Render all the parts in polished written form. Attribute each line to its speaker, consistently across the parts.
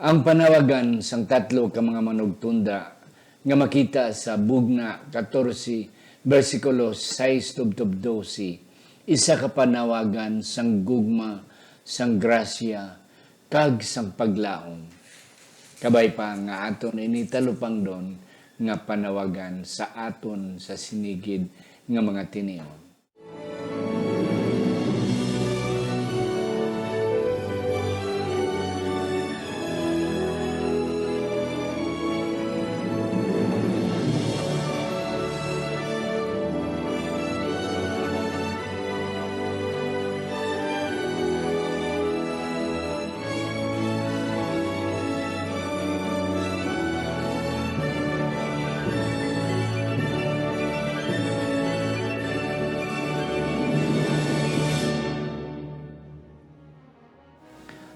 Speaker 1: Ang panawagan sang tatlo ka mga manugtunda nga makita sa Bugna 14 versikulo 6 tubtob 12, isa ka panawagan sang gugma, sang grasya, kag sang paglaom. Kabay pa nga aton initalupang don nga panawagan sa aton sa sinigid nga mga tinion.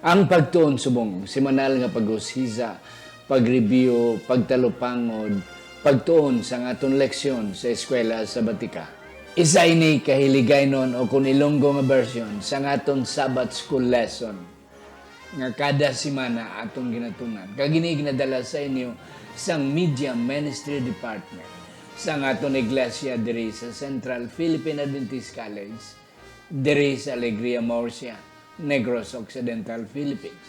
Speaker 1: Ang pagtuon subong, semanal nga pag-usisa, pag-review, pagtalupangod, pagtuon sa aton leksyon sa eskwela sa Batika. Isa ini kahiligaynon o kung ilonggo nga version sa aton Sabbath School lesson nga kada semana atong ginatunan. Kagini ginadala sa inyo sang Media Ministry Department sa aton iglesia diri sa Central Philippine Adventist College diri sa Alegria Murcia, Negros Occidental, Philippines.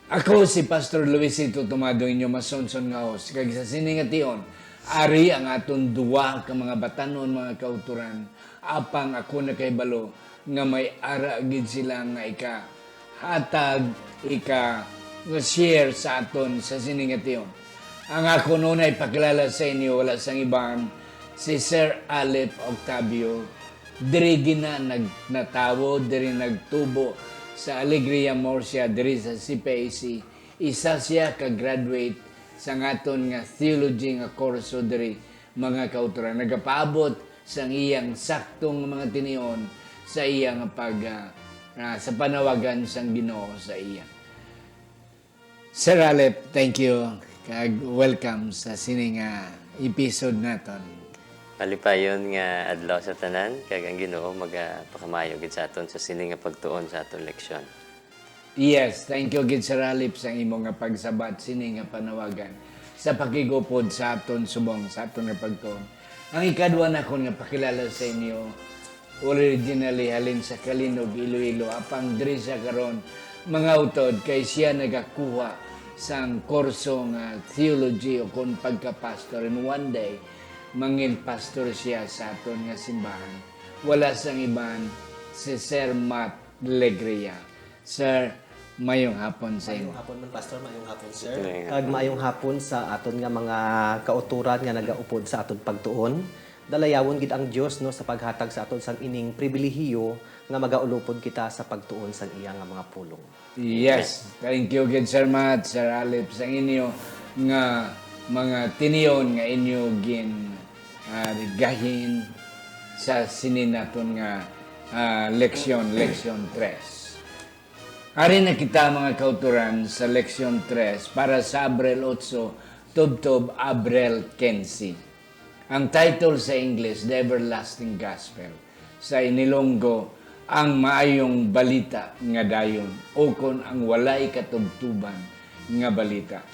Speaker 1: Ako si Pastor Luisito Tomado, inyo masonson nga host. Kag sa siningation, ari ang aton duwa ka mga batanon, mga kauturan, apang ako na kay balo nga may ara gid sila nga hatag, nga share sa aton sa siningation. Ang ako noon ay pakilala sa inyo, wala sang ibang si Sir Alep Octavio, diri gina natawo, diri nagtubo sa Alegria Murcia diri sa CPAC. Isa siya ka-graduate sa ngaton nga theology nga kurso diri mga kauturan. Nagapaabot sa iyang saktong mga tinion sa iyang sa panawagan sang Ginoo sa iya. Sir Alep, thank you. Kag welcome sa sining episode naton.
Speaker 2: Palipayon nga adlaw sa tanan, kag ang Ginoo magpakamayo gid sa aton sa sini nga pagtuon sa aton leksyon.
Speaker 1: Yes, thank you gid Sir Alip sa imo nga pagsabat sini nga panawagan sa pakigupod sa aton subong sa aton nga pagtuon. Ang ikadwa na kon nga pakilala sa inyo originally halin sa Kalinog, Iloilo, apang diri sa karon mga utod kay siya nagakuha sang kurso nga theology o kon pagka-pastor, and one day mangin pastor siya sa aton nga simbahan. Wala sang iban si Sir Matt Legria. Sir, mayong hapon sa inyo.
Speaker 3: Mayong hapon man, Pastor. Mayong hapon, Sir. Kag mayong hapon sa aton nga mga kauturan nga nagaupod sa aton pagtuon. Dalayawon gid ang Dios no sa paghatag sa aton sang ining pribilehiyo nga magaulupod kita sa pagtuon sang iya nga mga pulong.
Speaker 1: Yes. Thank you gid Sir Matt, Sir Alip sa inyo nga mga tiniyon nga inyo gahin sa sininaton nga leksyon 3. Ari na kita mga kauturan sa leksyon 3 para sa Abril 8, tubtob Abril 15. Ang title sa English, The Everlasting Gospel. Sa inilonggo, ang maayong balita nga dayon o kon ang walay katubtuban nga balita.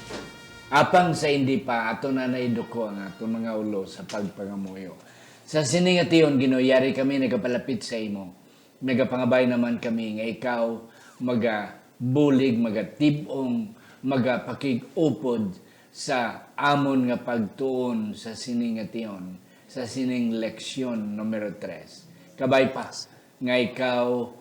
Speaker 1: Apang sa hindi pa, ato na naiduko ang ato mga ulo sa pagpangamuyo. Sa siningation, ginoyari kami nagapalapit sa imo. Nagapangabay naman kami nga ikaw magabulig, magatibong, magapakig-upod sa amon nga pagtuon sa siningation, sa sining leksyon numero 3. Kabay pa, nga ikaw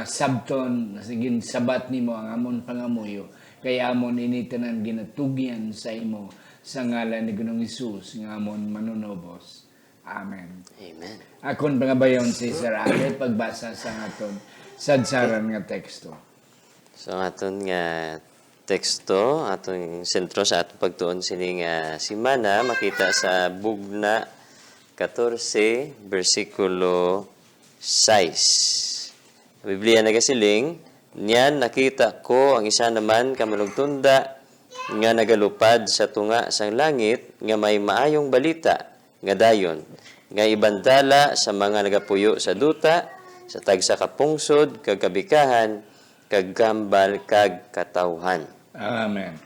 Speaker 1: sabton, sigin sabat nimo ang amon pangamuyo, kaya amon initanan ginatugyan sa imo sa ngalan ni Ginoong Hesus nga amon manunobos. Amen.
Speaker 2: Amen.
Speaker 1: Akon pangabayon si Sir Ale pagbasa sa aton sadsaran nga teksto.
Speaker 2: So aton nga teksto, atong sentro sa atong pagtuon sini nga semana makita sa Bugna 14 versikulo 6. Biblia nagasiling, niyan nakita ko ang isa naman ka manugtunda nga nagalupad sa tunga sang langit nga may maayong balita nga dayon nga ibantala sa mga nagapuyo sa duta sa tagsa ka pungsod kag kabikahan kag gambal kag katawhan.
Speaker 1: Amen.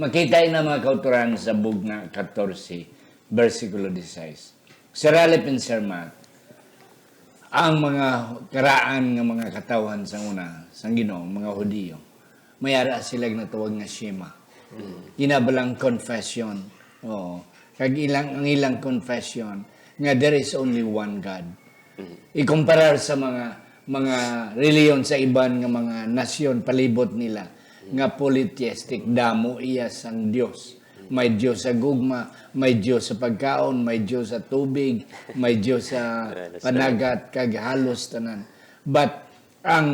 Speaker 1: Makita na mga kauturan sa Bugna 14, versikulo 16. Sir Alep and Sir Matt, ang mga karaan ng mga katawan sa una, sa Ginoo, mga Hudiyo, mayara sila natawag nga Shema. Kinabalang confession. Oo. Kag ang ilang confession nga there is only one God. Ikumparar sa mga reliyon sa iban nga mga nasyon palibot nila nga polytheistic, damo iya sang Dios. May Diyos sa gugma, may Diyos sa pagkaon, may Diyos sa tubig, may Diyos sa panagat, kag halos tanan. But ang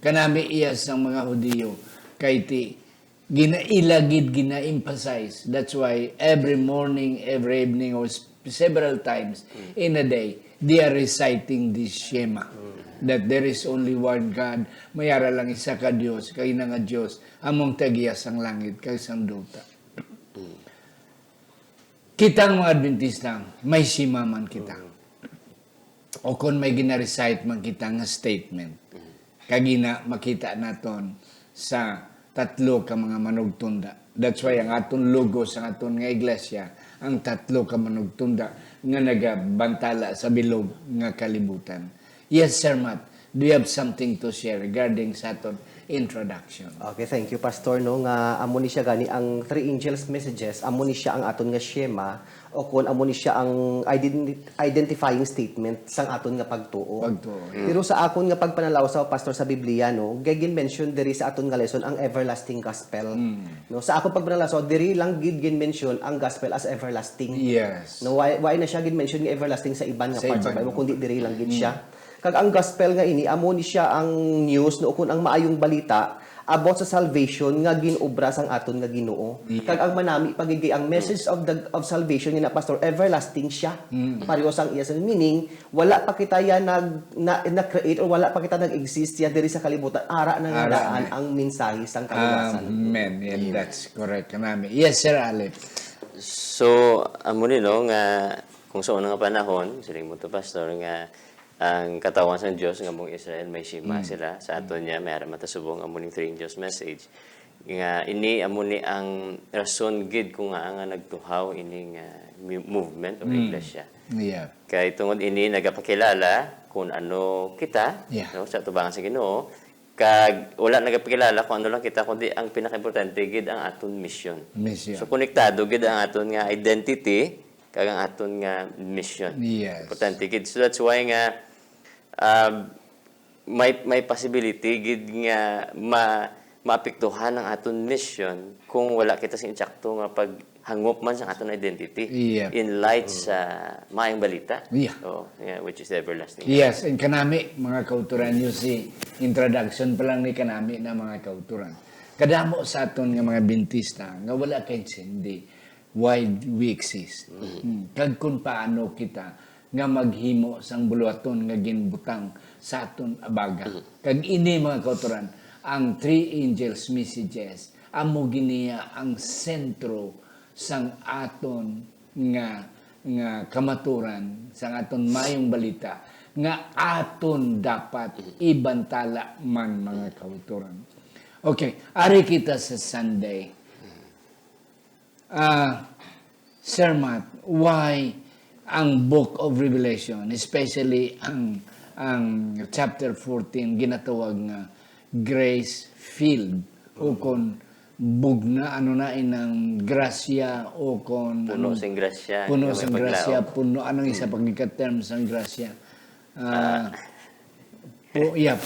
Speaker 1: kanami iya sang mga Hudiyo kay ti ginailagid, gina-emphasize. That's why every morning, every evening, or several times in a day, they are reciting this Shema. That there is only one God, mayara lang isa ka Diyos, kay na nga Diyos, among tagiyas ang langit, kay sang duta. Kitang mga Adventista, may Shema man kita. O kung may gina-recite man kita nga statement, kagina makita naton sa tatlo ka mga manugtunda. That's why ang aton logo sa aton nga iglesia, ang tatlo ka manugtunda nga nagabantala sa bilog nga kalibutan. Yes, Sir Matt, do you have something to share regarding sa aton introduction?
Speaker 3: Okay, thank you, Pastor. No, nga amo ni siya gani ang three angels messages, amo ni siya ang aton nga Shema, o kun amo ni siya ang identifying statement sang aton nga pagtuo. Pero sa akon nga pagpanalaw sa Pastor sa Biblia, no, gagin mention diri sa aton nga lesson ang everlasting gospel. No, sa akon pagpanalaw so diri lang gid gin mention ang gospel as everlasting.
Speaker 1: Yes.
Speaker 3: No, why na siya gid mention nga everlasting sa iban nga parts sa Bible kundi diri lang gid siya. Kag ang gospel nga ini amo ni siya ang news no kun ang maayong balita about sa salvation nga ginobra sang aton nga Ginoo. Kag ang manami pagigay ang message of salvation nga na Pastor everlasting siya. Pareho sang iya sa meaning wala pa kita ya na create or wala pa kita nag-exist ya diri sa kalibutan ara na naraan ang mensahe sang kaluwasan.
Speaker 1: Amen. And that's correct kanami. Yes, Sir Alep.
Speaker 2: So, amo ni no nga kung sa unang nga panahon, siling mo to pastor nga ang katawan sa Dios nga mong Israel may Shema sila sa aton niya may ara matasubong amo ning three angels message nga ini amo ni ang rason gid kung nga nagtuhaw ini nga movement of iglesia.
Speaker 1: Yeah.
Speaker 2: Kay tungod ini nagapakilala kung ano kita no sa tubangan sa Ginoo kag wala nagapakilala kung ano lang kita kundi ang pinakaimportante gid ang aton mission. So konektado gid ang aton nga identity kag ang aton nga mission.
Speaker 1: Yes.
Speaker 2: Importante gid. So that's why nga may possibility gid nga maapektuhan ang aton mission kung wala kita sa insakto nga paghangop man sa aton identity in light sa maayong balita. Which is the everlasting.
Speaker 1: Yes, and kanami mga kauturan you see introduction pa lang ni kanami na mga kauturan. Kadamo sa aton nga mga Bintista nga wala kay sindi why we exist. Kag kung paano kita nga maghimo sang buluaton nga ginbutang sa aton abaga. Kag ini mga kauturan, ang three angels messages amo giniya ang sentro sang aton nga kamaturan, sang aton mayong balita nga aton dapat ibantala man mga kauturan. Okay, ari kita sa Sunday. Sir Matt, why ang Book of Revelation, especially ang chapter 14 ginatawag nga grace filled o kon bugna ano na inang grasya o kon
Speaker 2: puno sing grasya.
Speaker 1: Puno sing grasya, puno anong isa pagka term sang grasya.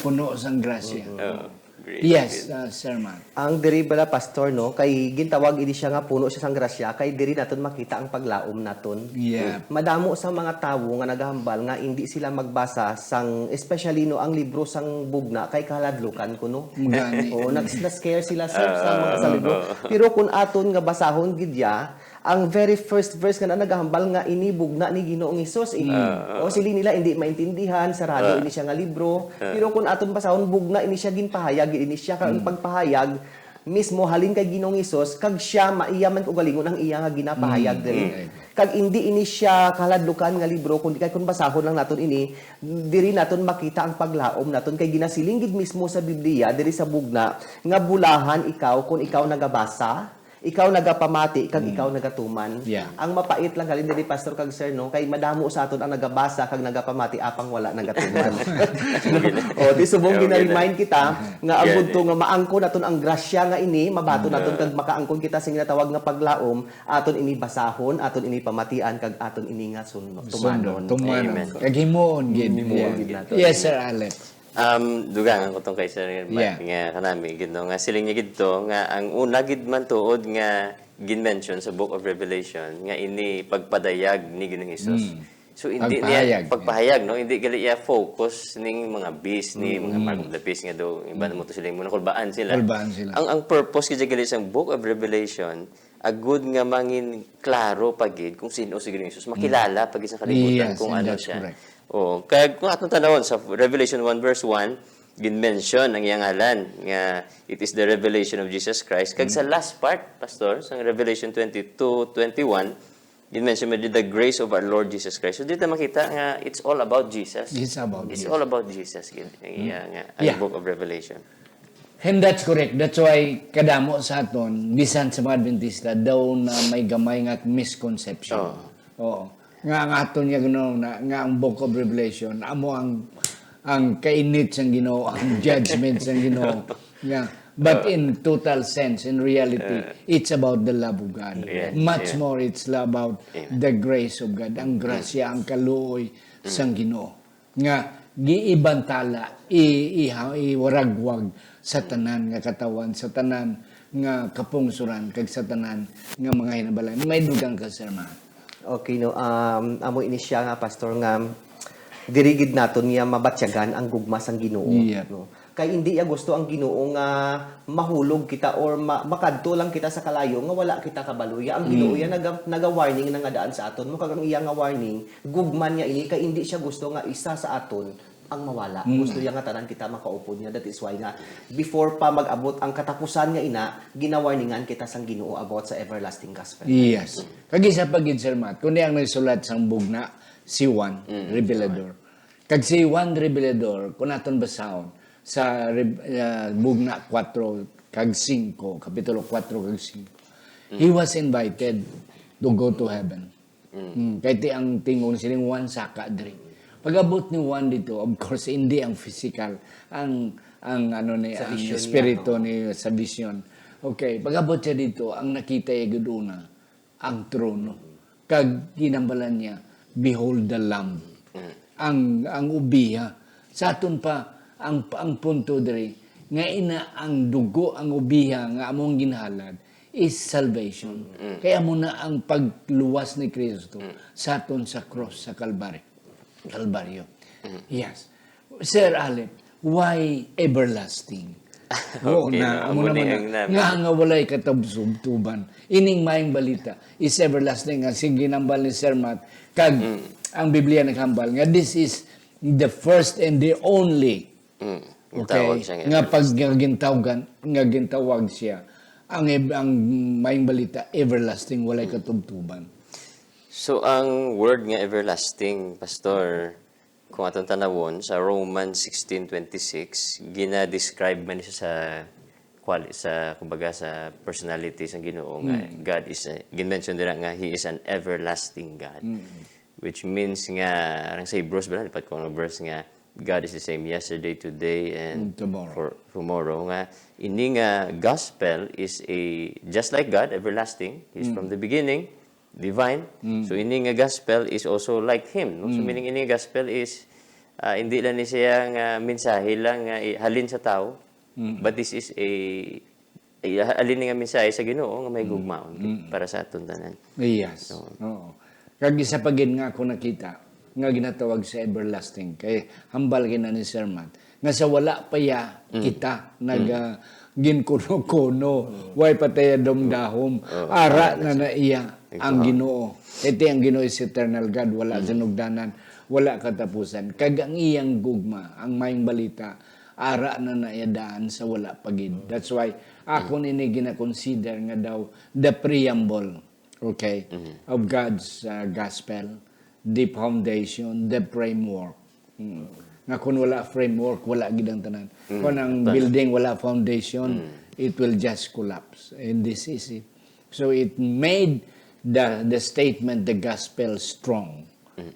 Speaker 1: Puno sang grasya. Yes, Sir Matt.
Speaker 3: Ang diri bala pastor no kay gintawag ini siya nga puno siya sang grasya kay diri naton makita ang paglaom naton.
Speaker 1: Yeah.
Speaker 3: Madamo sa mga tawo nga nagahambal nga hindi sila magbasa sang especially no ang libro sang bugna kay kaladlukan kuno. O na-scare sila sa libro. Pero kung aton nga basahon gidya ang very first verse nga nagahambal nga ini bugna ni Ginoong Hesus o sili nila hindi maintindihan sarado ini siya nga libro pero kung aton basahon bugna ini siya ginpahayag ini siya kang pagpahayag mismo halin kay Ginoong Hesus kag siya maiyaman og galingon ang iya nga ginapahayag diri Kag hindi ini siya kaladlukan nga libro kundi kay kun basahon lang naton ini, diri naton makita ang paglaom naton kay ginasiling gid mismo sa Biblia diri sa bugna nga bulahan ikaw kung ikaw nagabasa, ikaw nagapamati, kag ikaw nagatuman.
Speaker 1: Yeah.
Speaker 3: Ang mapait lang halin diri pastor kag sir no kay madamo sa aton ang nagabasa kag nagapamati apang wala nagatuman. O di subong gina-remind kita nga ang bunto nga maangkon naton ang grasya nga ini mabato naton kag makaangkon kita sing ginatawag nga paglaom aton ini basahon, aton ini pamatian kag aton ini nga tumanon.
Speaker 1: Tumanon.
Speaker 2: Amen.
Speaker 1: Kag himuon gid.
Speaker 3: Himuon gid nato.
Speaker 1: Yes, Sir Alep.
Speaker 2: Dugang ang kutong kay Sir
Speaker 1: Yeah.
Speaker 2: nga kanami gid no nga siling niya gid to nga ang una gid man tuod nga gin-mention sa Book of Revelation nga ini pagpadayag ni Ginoong Hesus. So hindi
Speaker 1: Pagpahayag.
Speaker 2: niya pagpahayag no hindi gali iya focus ning mga beast ni mga Mark of the Beast nga do iba mo to sila mo kulbaan sila.
Speaker 1: Kulbaan sila.
Speaker 2: Ang purpose kay gali sa Book of Revelation agud nga mangin klaro pagid kung sino si Ginoong Hesus makilala pagid sa kalibutan
Speaker 1: Yes,
Speaker 2: kung
Speaker 1: and
Speaker 2: ano
Speaker 1: that's
Speaker 2: siya.
Speaker 1: correct.
Speaker 2: Oh, kaya kung atong tanawon sa Revelation 1 verse 1, gin-mention ang iyang ngalan nga it is the revelation of Jesus Christ. Kag sa last part, pastor, sa Revelation 22:21, gin-mention mo the grace of our Lord Jesus Christ. So dito makita nga it's all about Jesus.
Speaker 1: It's about
Speaker 2: It's
Speaker 1: Jesus.
Speaker 2: all about Jesus gid ang iyang ang
Speaker 1: Yeah.
Speaker 2: Book of Revelation.
Speaker 1: And that's correct. That's why kadamo sa aton bisan sa mga Adventista daw na may gamay nga misconception. Oo. Nga ang aton nga Ginoo nga ang Book of Revelation amo ang kainit sang Ginoo, ang judgment sang Ginoo. Yeah. But in total sense, in reality, it's about the love of God.
Speaker 2: Yes,
Speaker 1: Much more it's about the grace of God, ang grasya, ang kaluoy sang Ginoo. Nga giibantala, iwaragwag sa tanan nga katawan, sa tanan nga kapungsuran, kag sa tanan nga mga hinabalay. May dugang ka, Sir Ma.
Speaker 3: Okay no amo ini siya nga pastor nga dirigid naton niya mabatyagan ang gugma sang Ginoo
Speaker 1: Yeah.
Speaker 3: no. Kay hindi ya gusto ang Ginoo nga mahulog kita or makadto lang kita sa kalayo nga wala kita kabaluya. Ang Ginoo ya naga-warning na nga daan sa aton mo kag ang iya nga warning gugman niya ini kay hindi siya gusto nga isa sa aton ang mawala. Gusto niya nga tanan kita makaupod niya. That is why nga before pa mag-abot ang katapusan nga ina, ginawarningan kita sang Ginoo about sa everlasting gospel.
Speaker 1: Yes. Kag isa pa gid, Sir Matt, kundi ang nagsulat sang bugna si Juan Revelador. Kag si Juan Revelador, kung naton basahon sa bugna 4 kag 5, kapitulo 4 kag 5. He was invited to go to heaven. Kay ti ang tingog siling Juan saka diri. Pag-abot ni Juan dito, of course, hindi ang physical, ang ano ni ang
Speaker 3: vision
Speaker 1: espiritu ni sa vision. Okay, pag-abot siya dito, ang nakita niya guduna, ang trono. Kag ginambalan niya, behold the lamb. Ang ubiha. Sa aton pa, ang punto diri, nga ina ang dugo, ang ubiha, nga among ginhalad, is salvation. Kaya mo na ang pagluwas ni Kristo sa aton sa cross, sa Kalbaryo. Yes. Sir Alep, why everlasting? Oo
Speaker 2: Okay,
Speaker 1: na, amo
Speaker 2: amo ni
Speaker 1: naman
Speaker 2: ang
Speaker 1: na, nga walay katabsubtuban. Ining maayong balita is everlasting. Ang ginambal ni Sir Matt, kag ang Biblia naghambal nga this is the first and the only.
Speaker 2: Tawag siya
Speaker 1: Nga pag nga gintawag siya, ang maayong balita everlasting, walay katubtuban.
Speaker 2: So ang word nga everlasting, pastor, kung atong tanawon sa Romans 16:26, gina-describe man siya sa kumbaga sa personality sa Ginoo nga God is gin-mention dira nga he is an everlasting God. Which means nga ang sa Hebrews ba lipat ko ang verse nga God is the same yesterday, today, and
Speaker 1: Tomorrow.
Speaker 2: for tomorrow nga ini nga gospel is a just like God, everlasting. He's from the beginning, divine. So ini nga gospel is also like him. No? So meaning ini nga gospel is hindi lang ni siya nga mensahe lang nga halin sa tao, but this is a halin nga mensahe sa Ginoo nga may gugmaon para sa aton tanan.
Speaker 1: Yes. Oo. Kag isa pa gid nga ako nakita nga ginatawag sa everlasting kay hambal gina ni Sir Matt nga sa wala pa ya kita ginkuno-kuno way patay domdahom ara na iya ang Ginoo. Iti ang Ginoo is eternal God, wala sinugdanan, wala katapusan. Kag ang iyang gugma, ang maayong balita, ara na iadaan sa wala pagid. That's why ako nini gina-consider nga daw the preamble okay, of God's gospel, the foundation, the framework. Nga kung wala framework, wala gidang tanan. Kung ang building wala foundation, it will just collapse. And this is it. So it made the statement, the gospel, strong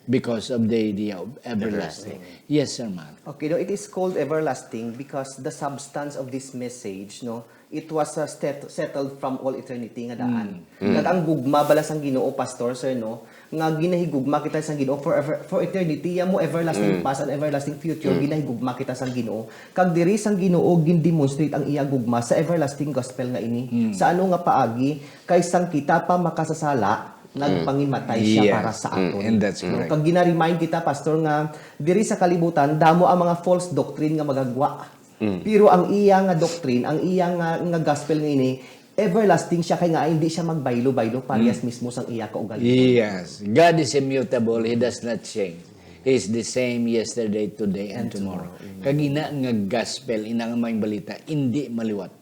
Speaker 1: because of the idea of everlasting. Yes, sir, man.
Speaker 3: Okay, no, it is called everlasting because the substance of this message, no, it was settled from all eternity nga daan. Kag ang gugma bala sang Ginoo, pastor, sir, no, nga ginahigugma kita sang Ginoo for eternity, ya mo everlasting past and everlasting future, ginahigugma kita sang Ginoo. Kag diri sang Ginoo gin-demonstrate ang iya gugma sa everlasting gospel nga ini. Sa ano nga paagi kay sang kita pa makasasala nagpangimatay siya
Speaker 1: Yes.
Speaker 3: para sa aton.
Speaker 1: And that's correct.
Speaker 3: Kag gina-remind kita, pastor, nga diri sa kalibutan damo ang mga false doctrine nga magagwa. Pero ang iya nga doctrine, ang iya nga gospel nga ini, everlasting siya kay nga hindi siya magbaylo-baylo parehas mismo sang iya kaugalingon.
Speaker 1: Yes. God is immutable. He does not change. He is the same yesterday, today, and tomorrow. Kagina nga gospel, inang may balita, hindi maliwat.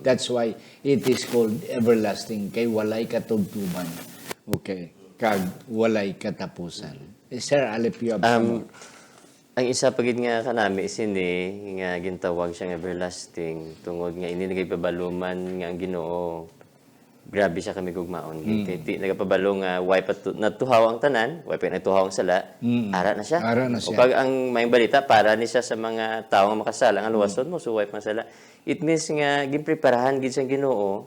Speaker 1: That's why it is called everlasting. Kay walay katugtuban. Okay. Kag walay katapusan. Sir Alip, you have some more.
Speaker 2: Ang isa pagid nga kanami is ini nga gintawag siyang everlasting tungod nga ini nagaypabaluman nga ang Ginoo. Grabe siya kami gugmaon. Kay ti nagapabalo nga way natuhaw ang tanan, way pa natuhaw ang sala, ara na siya.
Speaker 1: Ara na siya.
Speaker 2: O kag ang may balita para ni siya sa mga tawo nga makasala ang luwason mo so way pa sala. It means nga ginpreparahan gid sa Ginoo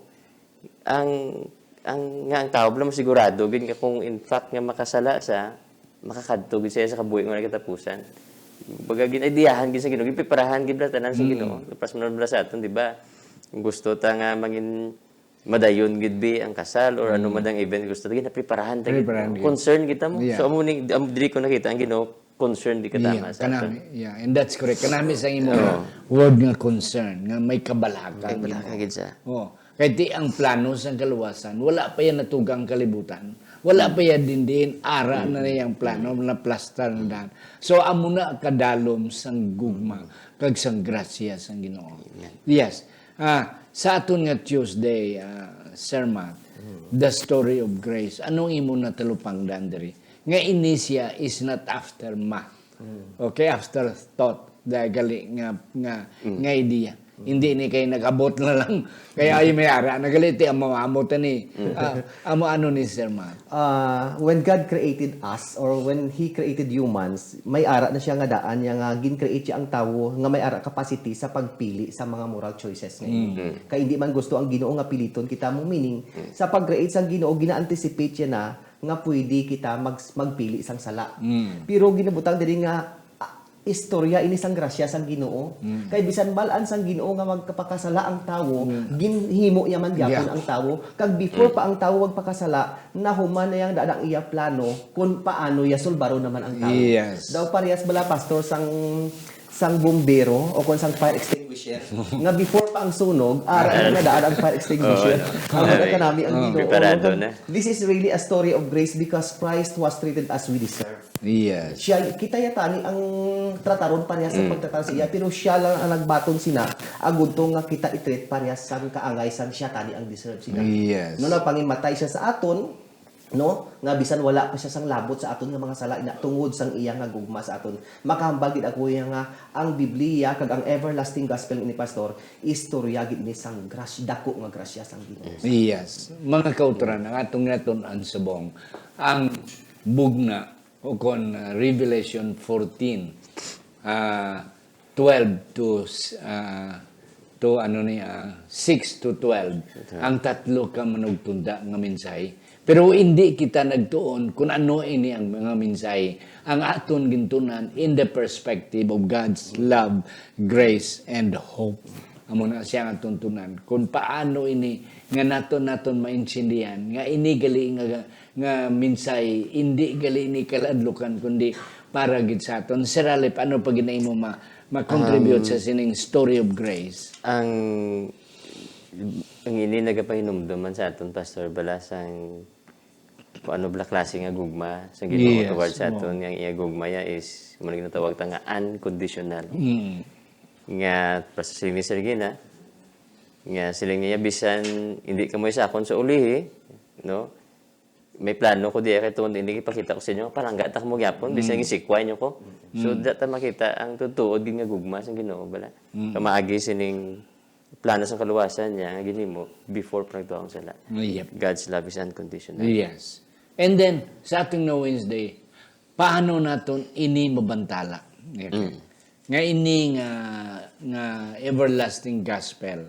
Speaker 2: ang tao bala mo sigurado gid nga kung in fact nga makasala sa makakadto gid siya sa kabuhi nga katapusan. Baga ginaidiyahan gid sa Ginoo, gipiparahan gid tanan sa Ginoo. Pas man sa aton, di ba? Kung gusto ta nga mangin madayon gid bi ang kasal or ano madang event gusto ta gid preparahan ta gid.
Speaker 1: Preparahan gid.
Speaker 2: Concern kita mo.
Speaker 1: Yeah.
Speaker 2: So amo ni diri ko nakita ang Ginoo concern di ka tama sa aton.
Speaker 1: Kanami. Yeah, and that's correct. Kanami sa imo word nga concern, nga may kabalakan.
Speaker 2: Wala ka gid sa.
Speaker 1: Oh, kay di ang plano sa kaluwasan, wala pa yan natugang kalibutan. Wala pa yan din ara na yung plano na plastar na daan. So amo na kadalom sang gugma kag sang grasya sang Ginoo. Yes. Sa aton nga Tuesday, Sir Matt, the story of grace. Anong imo na talupang dandiri? Nga inisya is not aftermath. Okay, after thought, gali nga idea. Hindi ni kay nag-abot na lang. Kaya ay may ara. Nagaliti ang mamamot ni. Amo ano ni Sir Matt?
Speaker 3: When God created us or when He created humans, may ara na siya nga daan, nga gin-create siya ang tawo nga may ara capacity sa pagpili sa mga moral choices ngayon. Kaya hindi man gusto ang Ginoo nga piliton kita mo, meaning sa pag-create sa Ginoo gina-anticipate siya na nga pwede kita magpili sang sala. Pero ginabutang diri nga istorya ini sang grasya sang Ginoo. Kay bisan balaan sang Ginoo nga magkapakasala ang tawo, ginhimo yaman gyapon ang tawo. Kag before pa ang tawo magpakasala, nahuman na yang dadang iya plano kung paano ya sulbaro naman ang tawo.
Speaker 1: Yes.
Speaker 3: Daw parehas bala pastor sang bombero o kung sang fire extinguisher nga before pa ang sunog ara na daan ang fire extinguisher. Ang kanami ang Ginoo.
Speaker 2: Preparado na.
Speaker 3: This is really a story of grace because Christ was treated as we deserve.
Speaker 1: Yes.
Speaker 3: Siya, kita yata ni ang trataron parehas sa pagtratar siya, pero siya lang ang nagbatong sina, agudto nga kita itreat parehas sang kaangay sang siya tani ang deserve sila.
Speaker 1: Yes.
Speaker 3: No, pangimatay siya sa aton, no, nga bisan wala pa siya sang labot sa aton nga mga sala ina tungod sang iya nga gugma sa aton. Makahambal gid ako nga ang Biblia kag ang everlasting gospel ni pastor istorya gid ni sang grasya dako nga grasya sang Ginoo.
Speaker 1: Yes. Mga kauturan, ang atong naton-an subong, ang bugna o kon Revelation 14, 12 to 6 to 12, ang tatlo ka manugtunda nga mensahe. Pero hindi kita nagtuon kung ano ini ang mga mensahe. Ang aton gintunan in the perspective of God's love, grace, and hope. Amo na siya nga tuntunan kung paano ini nga naton maintindihan nga ini gali nga mensahe hindi gali ini kaladlukan kundi para gid sa aton. Sir Alip, ano pa ginay mo ma-contribute sa sining story of grace?
Speaker 2: Ang ini nagapahinumduman sa aton pastor balasang kung ano bala klase nga gugma sa Ginoo toward sa aton nga iya gugma ya is mo ginatawag ta nga unconditional. Nga siling ni Sergina nga siling niya bisan hindi ka mo sa akon sa ulihi, no? may plano ko di kay tungod hindi ipakita ko sa inyo parang gata mo gyapon bisan gisikway nyo ko. So data makita ang tutuod gid nga gugma sa Ginoo bala. Kamaagi sining plano sa kaluwasan niya nga ginhimo before pagtuong sala.
Speaker 1: Yep.
Speaker 2: God's love is unconditional.
Speaker 1: Yes. And then, sa ating na Wednesday, paano naton ini mabantala? Okay. Nga ini nga everlasting gospel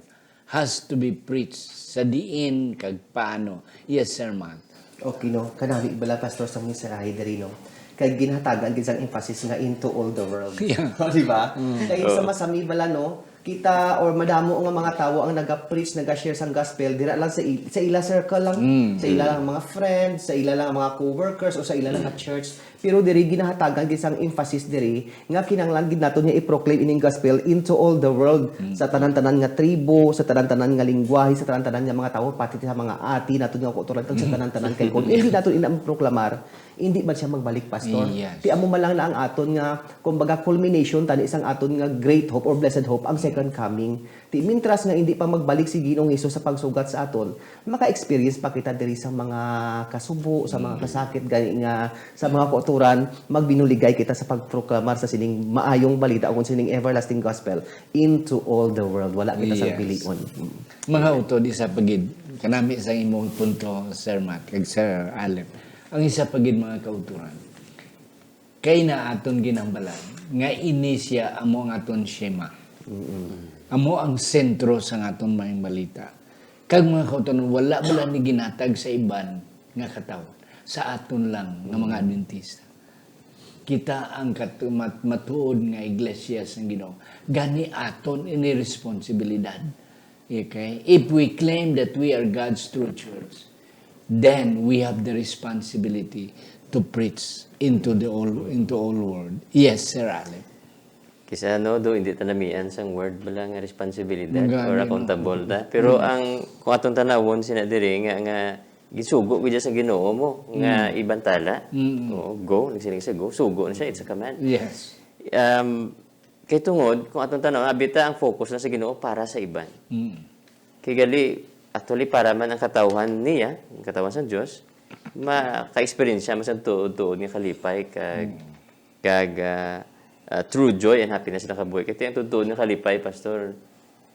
Speaker 1: has to be preached sa diin kag paano. Yes, Sir Matt.
Speaker 3: Okay, no? Kanami bala, Pastor, sa mga sarahi diri, no? Kaya ginahatagan, gisang emphasis nga into all the world.
Speaker 1: Yeah.
Speaker 3: Di ba? Kaya sa masami bala, no? Kita or madamo nga mga tao ang naga-preach, naga-share sang gospel, dira lang sa ila circle lang, sa ila lang mga friends, sa ila lang mga co-workers, o sa ila lang nga church. Pero diri ginahatagan gisang emphasis diri nga kinahanglan gid naton nga i-proclaim ining gospel into all the world, sa tanan-tanan nga tribo, sa tanan-tanan nga lingwahe, sa tanan-tanan nga mga tawo, pati sa mga ati naton nga kauturan sa tanan-tanan kay kung hindi naton proklamar, hindi man siya magbalik, Pastor.
Speaker 1: Yes.
Speaker 3: Ti amo man lang na ang aton nga kumbaga culmination tani isang aton nga great hope or blessed hope ang second coming. Ti mintras nga hindi pa magbalik si Ginoong Hesus sa pagsugat sa aton, maka-experience pa kita diri sa mga kasubo, sa mga kasakit gani nga sa mga kauturan, magbinuligay kita sa pagproklamar sa sining maayong balita o kung sining everlasting gospel into all the world. Wala kita sa
Speaker 1: Yes.
Speaker 3: bilion.
Speaker 1: Mga utod, isa pagid, kanami sa imong punto, Sir Matt, kag Sir Alep. Ang isa pagid mga kauturan, kay na aton ginambalan, nga ini siya amo ang aton shema. Amo ang sentro sa aton mga balita. Kag mga kauturan, wala bala ni ginatag sa iban nga katawan. Sa aton lang nga mga Adventista. Kita ang matuod nga iglesia sa Ginoo. Gani aton ini responsibilidad. Okay? If we claim that we are God's true church, then we have the responsibility to preach into all world. Yes, Sir Ale.
Speaker 2: Kisa do hindi tanamian sang word bala nga responsibilidad
Speaker 1: Magani,
Speaker 2: or accountable ta. Pero ang kung atong tanawon sina diri nga gisugo gid sa Ginoo mo nga ibantala. Oo, go nagsiling sa go. Sugo na siya, it's a command.
Speaker 1: Yes.
Speaker 2: Kay tungod kung atong tanaw abita ang focus na sa Ginoo para sa iban. Kay gali actually para man ang katawhan niya, ang katawhan sa Dios, maka-experience siya masan tuod-tuod nga kalipay kag true joy and happiness na kabuhi. Kaya ang tuod nga kalipay, Pastor,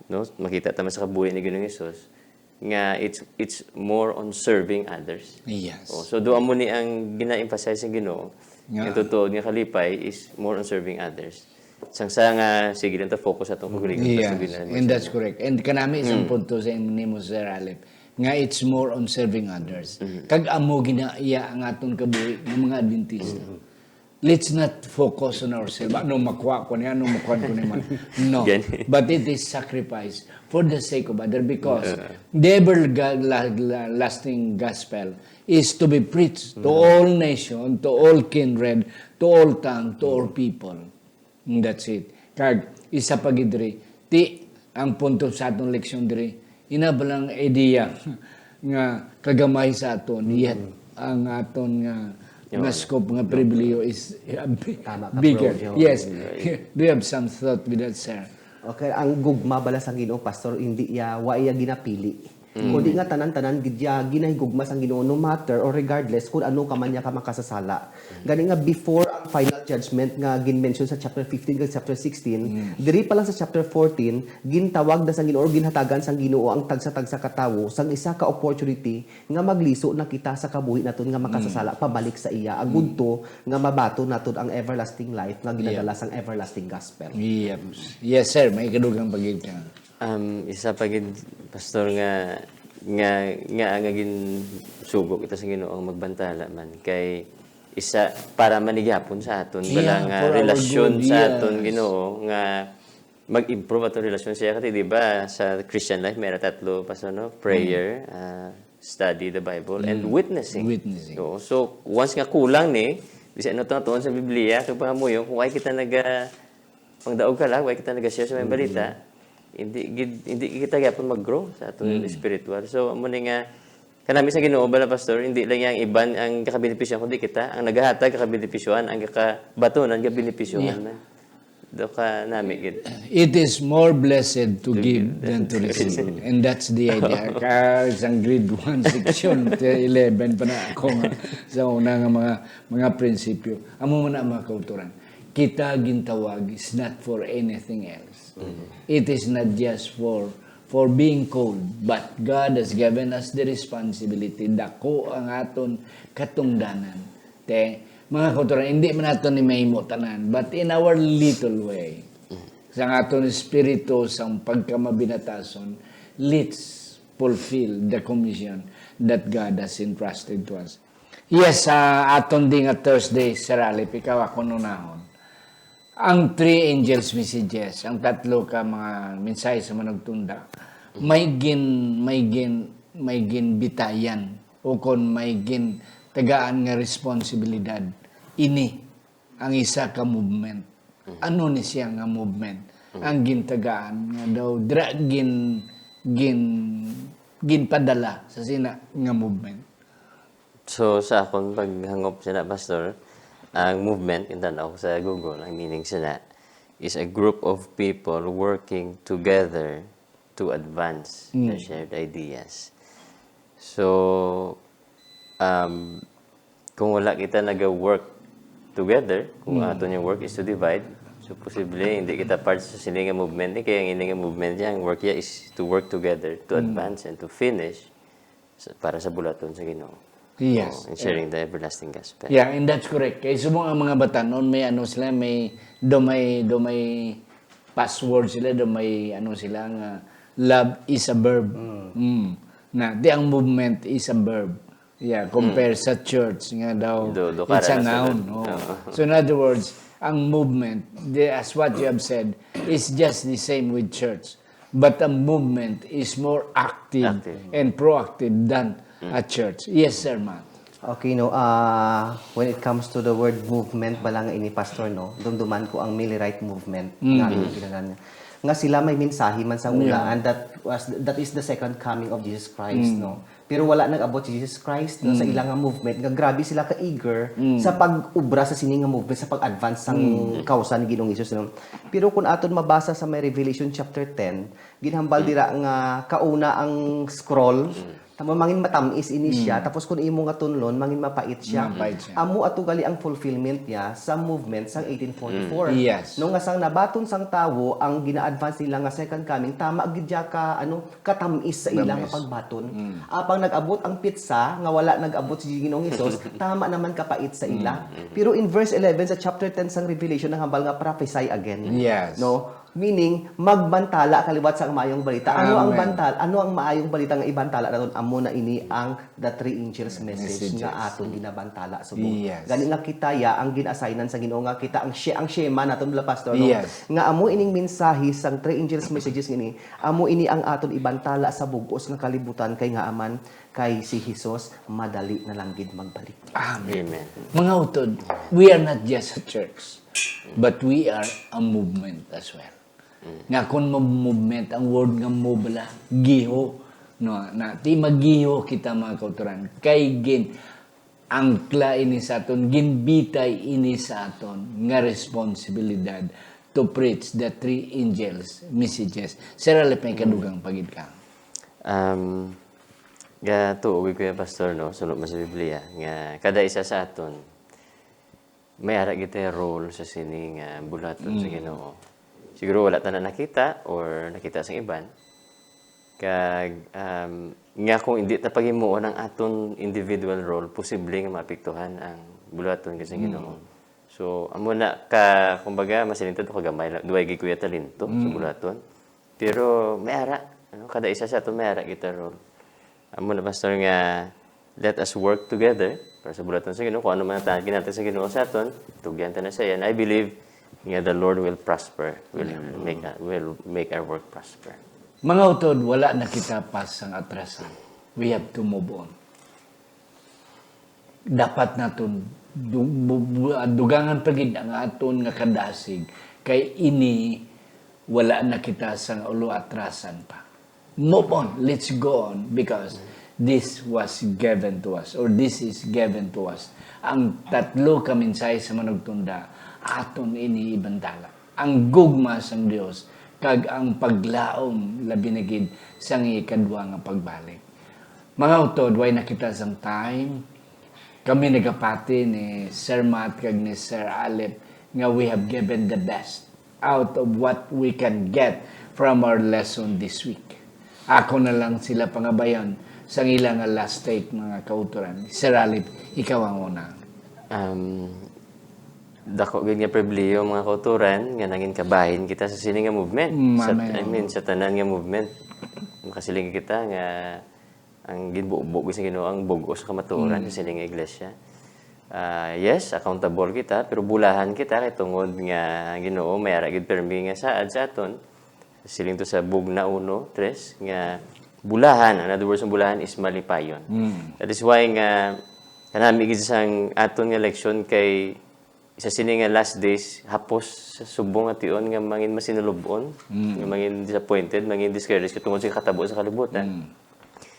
Speaker 2: no? Makita tama sa kabuhi ni Ginoong Hesus nga it's more on serving others.
Speaker 1: Yes.
Speaker 2: So doon mo ni ang gina-emphasize ng Ginoo, ang tuod nga kalipay is more on serving others. Sang nga sige lang ta focus atong kagulingin
Speaker 1: Yes, and that's correct. And kanami isang punto sa nimo, Sir Alep, nga it's more on serving others. Kag amo ginaiya ang aton kabuhi ng mga Adventista. Let's not focus on ourselves. Ano makuha ko niya, ano makuha ko niya. No. But it is sacrifice for the sake of others because the everlasting gospel is to be preached to all nations, to all kindred, to all tongue, to all people. And that's it. Kag, isa pagid diri, ang punto sa atong leksyon diri, inabalang idea nga kagamay sa aton, yet ang aton nga scope, nga pribileo is bigger. Yes. Do you have some thought with that, sir?
Speaker 3: Okay, ang gugma bala sa Ginoo, Pastor, hindi wa iya ginapili. Kundi nga tanan-tanan gidya ginahigugma sang Ginoo no matter or regardless kung ano ka man niya ka makasasala. Gani nga before ang final judgment nga gin-mention sa chapter 15 kag chapter 16, diri pa lang sa chapter 14 gintawag na sang Ginoo or ginhatagan sang Ginoo ang tagsa-tagsa ka tawo sang isa ka opportunity nga magliso na kita sa kabuhi naton nga makasasala pabalik sa iya agudto nga mabato naton ang everlasting life nga ginadala sang everlasting gospel.
Speaker 1: Yes, sir. May kadugang pagid ka.
Speaker 2: Isa pagid pastor nga gin sugo kita sa Ginoo ang magbantala man kay isa para manigyapon sa aton bala nga relasyon sa aton Ginoo nga mag-improve aton relasyon siya kasi di ba sa Christian life may tatlo pastor no prayer, study the Bible and witnessing. So once nga kulang ni bisan ano tuon sa Biblia kung pahamuyo kung ay kita pangdaog ka lang, ay kita nag-share sa mga balita, hindi kita gyapon mag-grow sa aton spiritual. So amo ni nga kanami sa Ginoo bala pastor, hindi lang yang iban ang kakabenepisyohan kundi kita ang nagahatag kakabenepisyohan ang kakabatunan kabenepisyohan man. do ka nami gid.
Speaker 1: It is more blessed to give than to receive. And that's the idea. Isang grade 1 section, 11 pa na ako nga, sa una nga mga prinsipyo. Amo mo na mga kauturan. Kita gintawag is not for anything else. It is not just for being called, but God has given us the responsibility. Dako ang aton katungdanan. Mga kauturan, hindi man nato ni mahimo tanan, but in our little way, sa aton espiritu, sa pagkamabinatason, let's fulfill the commission that God has entrusted to us. Yes, aton din nga Thursday, Sir Alip, ikaw ako nunahon. Ang 3 angels messages, ang 3 ka mga mensahe sa managtunda, may gin bitayan o kon may gin tagaan nga responsibilidad. Ini ang isa ka movement. Ano ni siya nga movement? Ang gintagaan nga daw ginpadala sa sina nga movement.
Speaker 2: So sa akong paghangop sina pastor, ang movement intanaw ko sa Google, ang meaning sina is a group of people working together to advance the shared ideas. So kung wala kita nag-work together, kung aton yung work is to divide, so posible hindi kita part sa sininga movement, kaya ang ininga movement niya, ang work niya is to work together, to advance and to finish para sa bulaton sa Ginoo.
Speaker 1: Yes.
Speaker 2: And sharing the everlasting gospel.
Speaker 1: Yeah, and that's correct. Kaya sumong ang mga batanon, may ano sila, may password sila, may ano sila nga, love is a verb. Na, di ang movement is a verb. Yeah, compare sa church nga daw, it's a noun. So in other words, ang movement, as what you have said, is just the same with church. But a movement is more active and proactive than a church. Yes, sir, Matt.
Speaker 3: Okay, no. When it comes to the word movement, bala nga ini, Pastor, no, dumduman ko ang Millerite movement. Nga sila may mensahe man sa ulaan that is the second coming of Jesus Christ, no. Pero wala nag-abot si Jesus Christ no, sa ilang nga movement. Nga grabe sila ka-eager sa pag-ubra sa sining nga movement, sa pag-advance sang kausa ni Ginoong Hesus. No? Pero kung aton mabasa sa may Revelation chapter 10, ginhambal dira nga kauna ang scroll, tama mangin matamis ini siya, tapos kung imo nga tunlon, mangin mapait siya. Amo ato gali ang fulfillment niya sa movement sang 1844.
Speaker 1: Yes.
Speaker 3: No nga sang nabaton sang tawo ang gina-advance nila nga second coming, tama gid ka katamis sa ilang nga pagbaton. Apang nag-abot ang pitsa nga wala nag-abot si Ginoong Hesus, tama naman kapait sa ila. Pero in verse 11 sa chapter 10 sang Revelation nahambal nga prophesy again.
Speaker 1: Yes.
Speaker 3: No? Meaning, magbantala kaliwat sa maayong balita. Ano ang bantal? Ano ang maayong balita nga ibantala naton? Amo na ini ang the 3 angels message nga aton ginabantala subong.
Speaker 1: Yes.
Speaker 3: Gani nga kita ang gin-assignan sa Ginoo nga kita ang shema naton la pastor no.
Speaker 1: Yes.
Speaker 3: Nga amo ining mensahe sang 3 angels messages ngini, amo ini ang aton ibantala sa bug-os nga kalibutan kay nga aman kay si Hesus madali na lang gid magbalik.
Speaker 1: Amen.
Speaker 2: Amen.
Speaker 1: Mga utod, we are not just a church, but we are a movement as well. Nga kung movement, ang word nga mobala, giho, no, na ti magiho kita mga kauturan, kay gin, angkla ini sa aton, ginbitay ini sa aton, nga responsibilidad to preach the 3 angels messages. Sir Alep, may kadugang pagid ka.
Speaker 2: Tuoy ko yung pastor, no, sunod mo sa Biblia, nga kada isa sa aton, may ara kita role sa sining bulaton sa Ginoo. Siguro wala ta na nakita or nakita sa iban. Kag nga kung hindi ta paghimuon ang aton individual role, posible nga mapiktuhan ang bulaton kasi Ginoo. So amo na ka kumbaga masinito to kagamay duay gi kuya talento sa bulaton. Pero may ara, kada isa sa aton may ara kita role. Amo na pastor nga let us work together para sa bulaton sa Ginoo. Kung ano man ang ginatan sa Ginoo sa aton, tugyan ta na sa yan. I believe the Lord will prosper, will make our work prosper.
Speaker 1: Mga utod, wala na kita pas ang atrasan. We have to move on. Dapat naton dugangan pagid ang aton nga kadasig kay ini wala na kita sang ulo atrasan pa. Move on, let's go on because this was given to us or this is given to us. Ang 3 ka mensahe sa manugtunda aton ini ibantala. ang gugma sang Dios kag ang paglaom labi na gid sang ikadwa nga pagbalik. Mga utod, way nakita sang time, kami nagapati ni Sir Matt kag ni Sir Alep nga we have given the best out of what we can get from our lesson this week. Ako na lang sila pangabayon sa ilang last take mga kauturan. Sir Alep, ikaw ang una.
Speaker 2: Dako gid nga pribilehiyo mga kauturan nga nangin kabahin kita sa sining nga movement. Sa tanan nga movement. Makasiling kita nga ang ginbugbog sa Ginoo ang bugo sa kamatuoran sa sining nga iglesia. Yes, accountable kita pero bulahan kita kay tungod nga Ginoo may ara gid permi nga saad sa aton. Siling to sa bugna 1:3 nga bulahan. In other words, ang bulahan is malipayon. That is why nga kanami gid sang aton nga leksyon kay isa sini nga last days hapos sa subong nga tion nga mangin masinulubon, nga mangin disappointed, mangin discouraged tungod sa katabo sa kalibutan.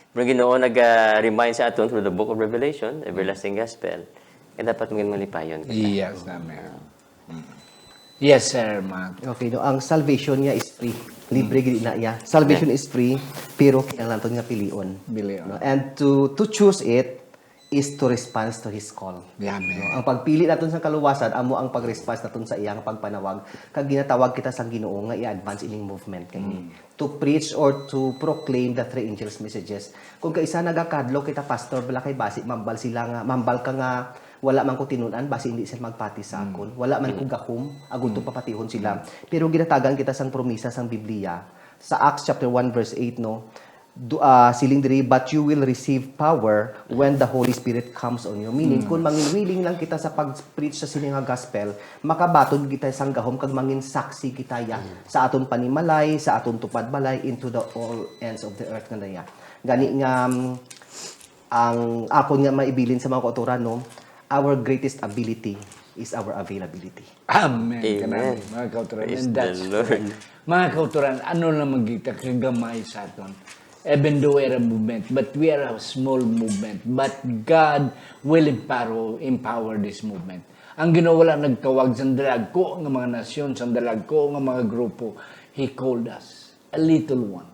Speaker 2: Pero Ginoo nag-remind sa aton through the book of Revelation, everlasting gospel, nga dapat mangin malipayon kita.
Speaker 1: Yes, namin. Yes, Sir Matt.
Speaker 3: Okay, no, ang salvation niya is free. Libre gid na iya. Salvation is free, pero kailangan naton nga pilion. No? And to choose it is to respond to His call.
Speaker 1: Yaman.
Speaker 3: No? Ang pagpili naton sa kaluwasan, amo ang pag-response naton sa iyang pagpanawag. Kag ginatawag kita sa Ginoo nga i-advance ining movement kay to preach or to proclaim the three angels messages. Kung kaisa nagakadlo kita pastor bala kay basi mambal sila nga mambal ka nga wala man ko tinunan basi hindi sila magpati sa akon. Wala man ko gakum agud to papatihon sila. Pero ginatagan kita sang promisa sang Biblia sa Acts chapter 1 verse 8 no. Siling diri, but you will receive power when the Holy Spirit comes on you. Meaning, kung mangin willing lang kita sa pag-preach sa sining nga gospel, makabatod kita sang gahom kag mangin saksi kita ya sa aton panimalay, sa aton tupad balay into the all ends of the earth nga naya. Gani nga ang akon nga maibilin sa mga kauturan no, our greatest ability is our availability.
Speaker 1: Amen.
Speaker 2: Amen.
Speaker 1: Mga kauturan.
Speaker 2: Praise
Speaker 1: And that's
Speaker 2: the Lord.
Speaker 1: true. Mga kauturan, ano na magkita kagamay sa aton? Even though we're a movement, but we are a small movement. But God will empower this movement. Ang Ginoo wala nagtawag sa dalagko ng mga nasyon, sa dalagko ng mga grupo. He called us a little one,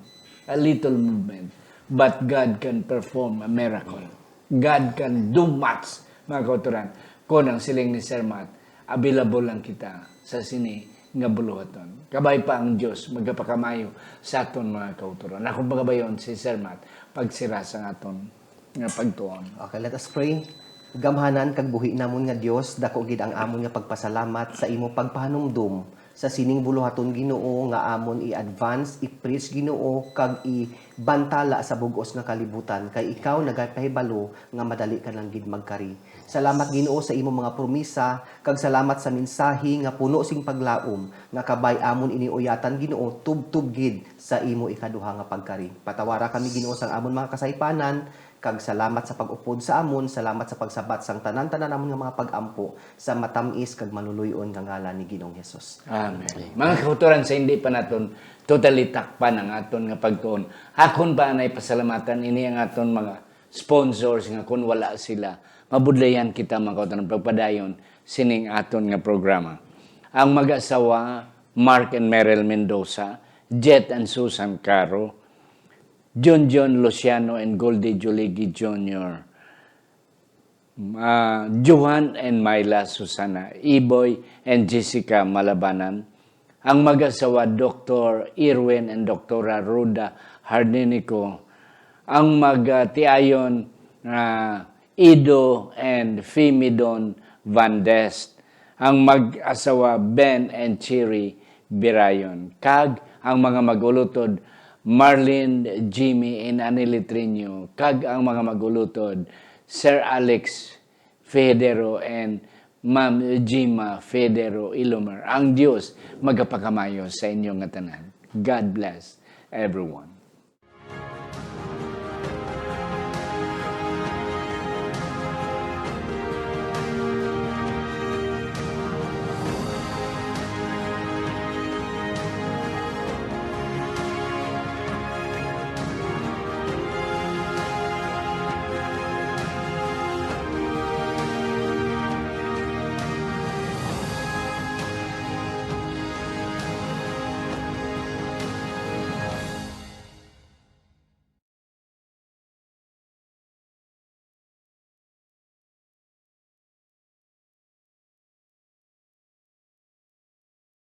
Speaker 1: a little movement. But God can perform a miracle. God can do much, mga kauturan. Kung ang siling ni Sir Matt, available lang kita sa sini nga buluhaton. Kabay pa ang Diyos, magapakamayo sa aton mga kauturan. Ako magabayon si Sir Matt, pagsira sa aton nga pagtuon.
Speaker 3: Okay, let us pray. Gamhanan kag buhi namon nga Dios, dako gid ang amon nga pagpasalamat sa imo pagpahanumdum sa sining buluhaton Ginoo nga amon i-advance, i-preach Ginoo kag i-bantala sa bugos nga kalibutan kay ikaw nagapahibalo nga madali ka lang gid magkari. Salamat Ginoo sa imo mga promisa kag salamat sa mensahe nga puno sing paglaom nga kabay amon iniuyatan Ginoo tubtub gid sa imo ikaduha nga pagkari. Patawara kami Ginoo sang amon mga kasaypanan kag salamat sa pag-upod sa amon, salamat sa pagsabat sang tanan-tanan namon nga mga pag-ampo sa matamis kag manuluyon nga ngalan ni Ginoong Hesus.
Speaker 1: Amen. Mga kauturan, sa hindi pa naton totally takpan ang aton nga pagtuon. Hakon pa anay pasalamatan ini ang aton mga sponsors nga kun wala sila. Mabudlayan kita mga kauturan pagpadayon sining aton nga programa. Ang mag-asawa Mark and Meryl Mendoza, Jet and Susan Caro, John Luciano and Goldie Juligi Jr., Johan and Myla Susana, Iboy and Jessica Malabanan, ang mag-asawa Dr. Irwin and Dr. Ruda Hardinico, ang mag-tiayon Ido and Femidon Van Dest, ang mag-asawa Ben and Chiri Birayon, kag ang mga magulutod Marlene, Jimmy, and Anilitrino, kag ang mga magulutod, Sir Alex Federo and Ma'am Jima Federo Ilomer. Ang Diyos magapakamayo sa inyong tanan. God bless everyone.